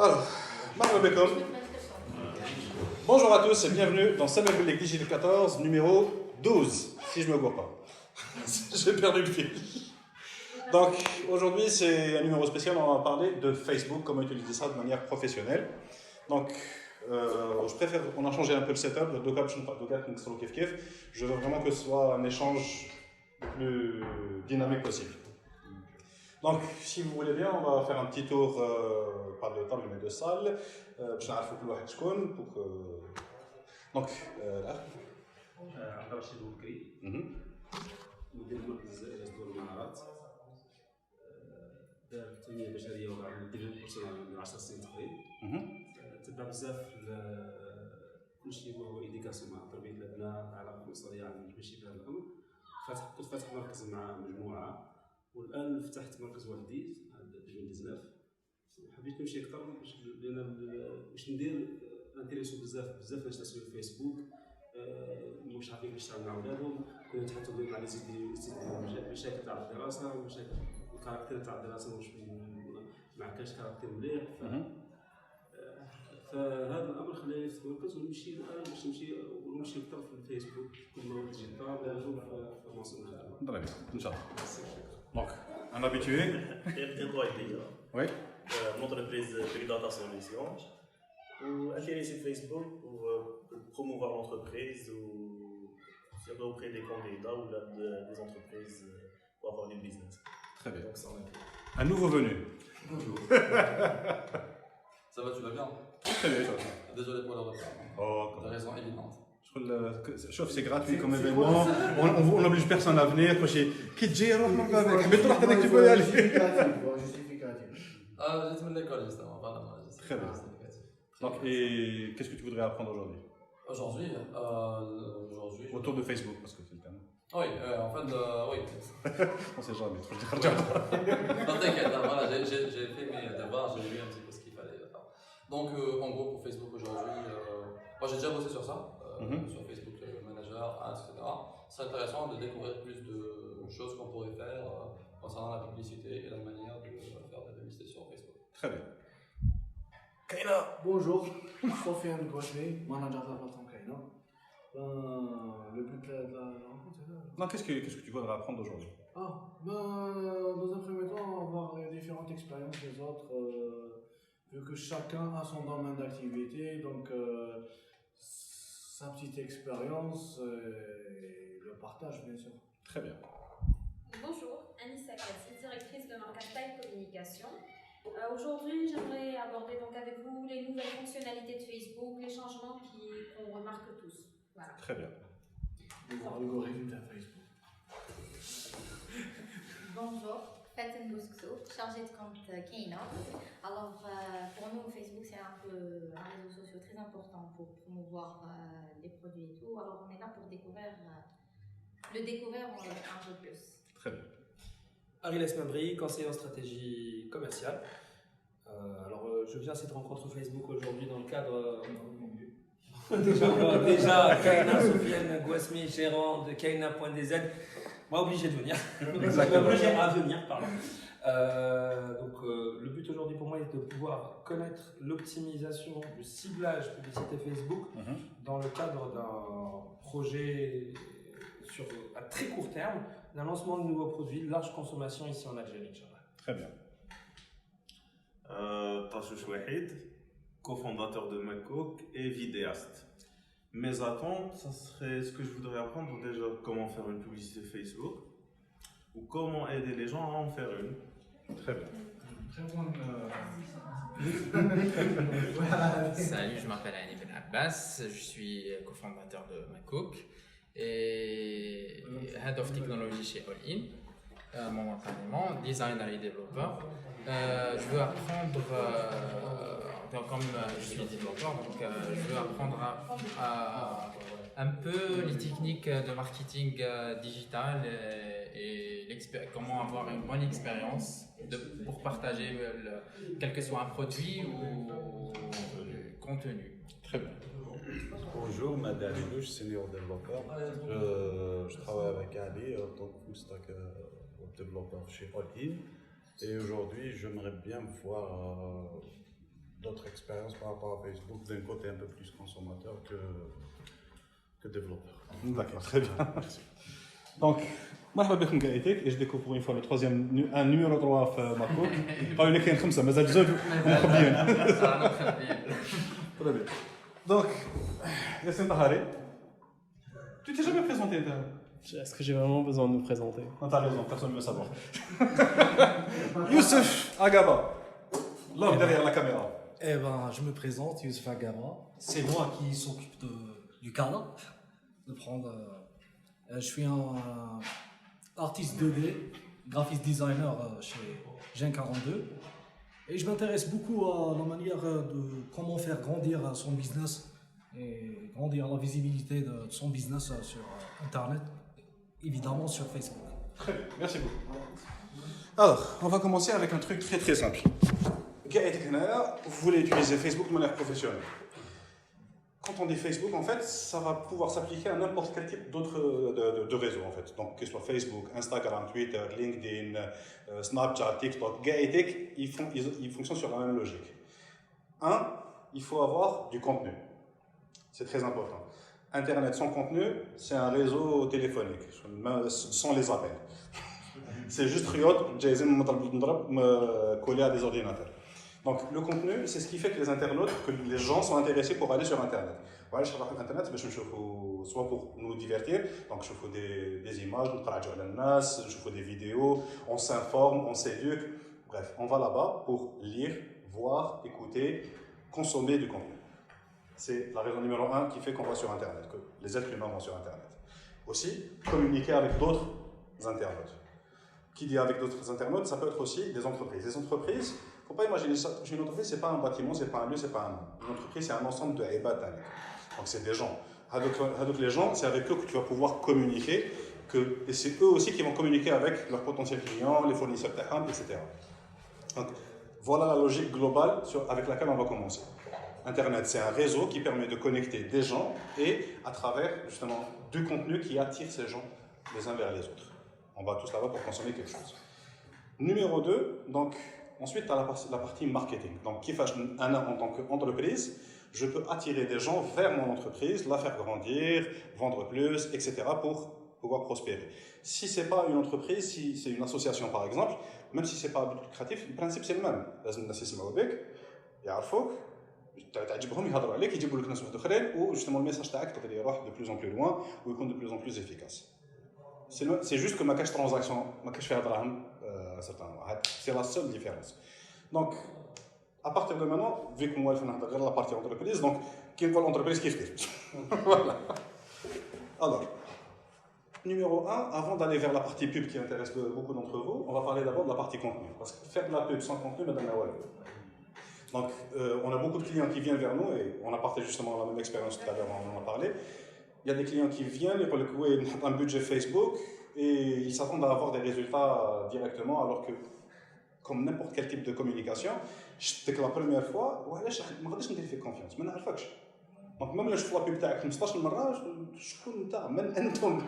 Alors, Marhaba Bekom. Bonjour à tous et bienvenue dans Samuel Belleg Digital 14, numéro 12, si je ne me gourre pas. J'ai perdu le fil. Donc, aujourd'hui, c'est un numéro spécial, on va parler de Facebook, comment utiliser ça de manière professionnelle. Donc, je préfère, on a changé un peu le setup, le Docker, je veux vraiment que ce soit un échange le plus dynamique possible. Donc, si vous voulez bien, on va faire un petit tour, pas de table, mais de salle. Je vais pour que... Donc, là. عبد الرشيد بوكري مدير مركز اصدار المهارات دار التنميه البشريه والديفلوبمنت بيرسونال من 10 سنين تقريبا تبع بزاف كلشي هو ايديكاسيون مع تربيه الابناء علاقه اسريه عن ماشي في هذا الامر كنت فاتح مركز مع مجموعه والان فتحت مركز وحدي 2019 حبيت نمشي اكثر باش ندير انتريسو بزاف ناس تسوي في فيسبوك مش عارفين كيفاش يتعاملوا مع ولادهم كنا نتحطوا مع لي مشاكل تاع الدراسه ومشاكل الكاركتير تاع الدراسه مش ما كانش كاركتير مليح فهذا الامر خلاني نفتح مركز ونمشي الان باش نمشي اكثر في الفيسبوك كل ما هو ديجيتال ونشوف في منصب الخدمه. ان شاء الله. Donc, un habitué. Oui. Une entreprise Big Data Solutions ou intéressé Facebook pour promouvoir l'entreprise ou surtout auprès des candidats ou des entreprises pour avoir du business. Très bien. Donc, ça, un nouveau venu. Bonjour. Ça va, tu vas bien? Très bien, ça va. Désolé pour le retard. Oh, de raison évidente. Sauf c'est gratuit comme événement, on n'oblige personne à venir. Qui te dit, mais tu peux y aller. Justificatif. Ah, j'étais de l'école justement, voilà. Très bien. Donc, et qu'est-ce que tu voudrais apprendre aujourd'hui? Aujourd'hui, autour de Facebook, parce que c'est le thème. Oui, en fait, oui. On sait jamais, trop Non, t'inquiète, voilà, j'ai fait mes devoirs, j'ai lu un petit peu ce qu'il fallait. Donc, en gros, pour Facebook aujourd'hui, moi j'ai déjà bossé sur ça, sur Facebook Manager, Ads, etc. C'est intéressant de découvrir plus de choses qu'on pourrait faire concernant la publicité et la manière de faire de la publicité sur Facebook. Très bien. Kaina, bonjour, Sofiane Gouachmi, manager de la plateforme Kaina. Le but de la rencontre, c'est ça? Non, qu'est-ce que tu voudrais apprendre aujourd'hui? Dans un premier temps, on va voir les différentes expériences des autres, vu que chacun a son domaine d'activité, donc sa petite expérience et le partage, bien sûr. Très bien. Bonjour, Anissa Kassi, directrice de marque Style Communication. Aujourd'hui, j'aimerais aborder donc avec vous les nouvelles fonctionnalités de Facebook, les changements qu'on remarque tous. Voilà. Très bien. L'algorithme de Facebook. Bonjour, Faten Bouskso, chargée de compte Kaina. Alors, pour nous, Facebook, c'est un réseau social très important pour promouvoir les produits et tout. Alors, on est là pour le découvrir un peu plus. Très bien. Ariel Esmabri, conseiller en stratégie commerciale. Je viens à cette rencontre Facebook aujourd'hui dans le cadre. Déjà, Kaina, Sofiane Gouasmi, gérant de Kaina.dz, m'a obligé de venir. Exactement. Obligé à venir, pardon. Le but aujourd'hui pour moi est de pouvoir connaître l'optimisation du ciblage publicité Facebook dans le cadre d'un projet à très court terme, d'un lancement de nouveaux produits de large consommation ici en Algérie. Très bien. Tachouch Wahid, cofondateur de MacCook et vidéaste. Mes attentes, ça serait ce que je voudrais apprendre déjà comment faire une publicité Facebook ou comment aider les gens à en faire une. Très bien. Salut, je m'appelle Annie Ben Abbas, je suis cofondateur de MacCook et Head of Technology chez All-In, momentanément, designer et développeur. Je veux apprendre, comme je suis développeur, donc je veux apprendre un peu les techniques de marketing digital et comment avoir une bonne expérience pour partager quel que soit un produit ou contenu. Très bien. Bonjour, Madame Louche, senior développeur. Je travaille avec Ali en tant que full stack développeur chez All-In. Et aujourd'hui, j'aimerais bien voir d'autres expériences par rapport à Facebook d'un côté un peu plus consommateur que développeur. D'accord, très bien. Merci. Donc, مرحبا بكم كايتك et je découvre pour une fois le troisième un numéro 3 في ماكوك قالوا لي كاين 5 مازال زوج مخبيين. Très bien. Donc, Yassine Tahari, tu t'es jamais présenté toi? Est-ce que j'ai vraiment besoin de me présenter? Non, t'as raison, personne ne veut savoir. Youssef Agaba, l'homme derrière la caméra. Eh ben, je me présente, Youssef Agaba. C'est moi qui s'occupe du cadre, de prendre. Je suis un artiste 2D, graphiste designer chez Gen 42. Et je m'intéresse beaucoup à la manière de comment faire grandir son business et grandir la visibilité de son business sur Internet, évidemment sur Facebook. Très bien, merci beaucoup. Alors, on va commencer avec un truc très très simple. Vous voulez utiliser Facebook de manière professionnelle. Quand on dit Facebook, en fait, ça va pouvoir s'appliquer à n'importe quel type d'autre de réseau, en fait. Donc, que ce soit Facebook, Instagram, Twitter, LinkedIn, Snapchat, TikTok, Gaetic, ils fonctionnent sur la même logique. Il faut avoir du contenu. C'est très important. Internet sans contenu, c'est un réseau téléphonique, sans les appels. C'est juste Riot, Jason, collé à des ordinateurs. Donc le contenu, c'est ce qui fait que les internautes, que les gens sont intéressés pour aller sur Internet. Voilà, je suis sur Internet, soit pour nous divertir, donc je fais des images, je fais des vidéos, on s'informe, on s'éduque. Bref, on va là-bas pour lire, voir, écouter, consommer du contenu. C'est la raison numéro 1 qui fait qu'on va sur Internet, que les êtres humains vont sur Internet. Aussi, communiquer avec d'autres internautes. Qui dit avec d'autres internautes, ça peut être aussi des entreprises. Les entreprises, il ne faut pas imaginer ça. Une entreprise, ce n'est pas un bâtiment, ce n'est pas un lieu, ce n'est pas un nom. Une entreprise, c'est un ensemble de ibad. Donc, c'est des gens. Donc, les gens, c'est avec eux que tu vas pouvoir communiquer. Et c'est eux aussi qui vont communiquer avec leurs potentiels clients, les fournisseurs, etc. Donc, voilà la logique globale avec laquelle on va commencer. Internet, c'est un réseau qui permet de connecter des gens et à travers, justement, du contenu qui attire ces gens les uns vers les autres. On va tous là-bas pour consommer quelque chose. Numéro 2, donc, ensuite, tu as la partie marketing. Donc, en tant qu'entreprise, je peux attirer des gens vers mon entreprise, la faire grandir, vendre plus, etc. pour pouvoir prospérer. Si ce n'est pas une entreprise, si c'est une association par exemple, même si ce n'est pas un but lucratif, le principe c'est le même. تعجبهم يهضروا عليك يجيبوا لك ناس واحد اخرين وجوستومون الميساج تاعك تقدر يروح de plus en plus loin ويكون de plus en plus efficace. C'est juste que ما كاش ترانزاكسيون ما كاش فيها دراهم c'est la seule différence. Donc à partir de maintenant, vu que moi je نهضر غير la partie entreprise, donc كي نقول entreprise كيف كيف. Voilà. Alors numéro 1, avant d'aller vers la partie pub qui intéresse beaucoup d'entre vous, on va parler d'abord de la partie contenu. Parce que faire de la pub sans contenu, donc, on a beaucoup de clients qui viennent vers nous et on a partagé justement la même expérience tout à l'heure, on en a parlé. Il y a des clients qui viennent, ils ont un budget Facebook et ils s'attendent à avoir des résultats directement, alors que, comme n'importe quel type de communication, c'était que la première fois, je ne me fais confiance, mais je ne sais pas. Donc, même si je fais la pub تاعك 15 مرة, شكون نتا من انتم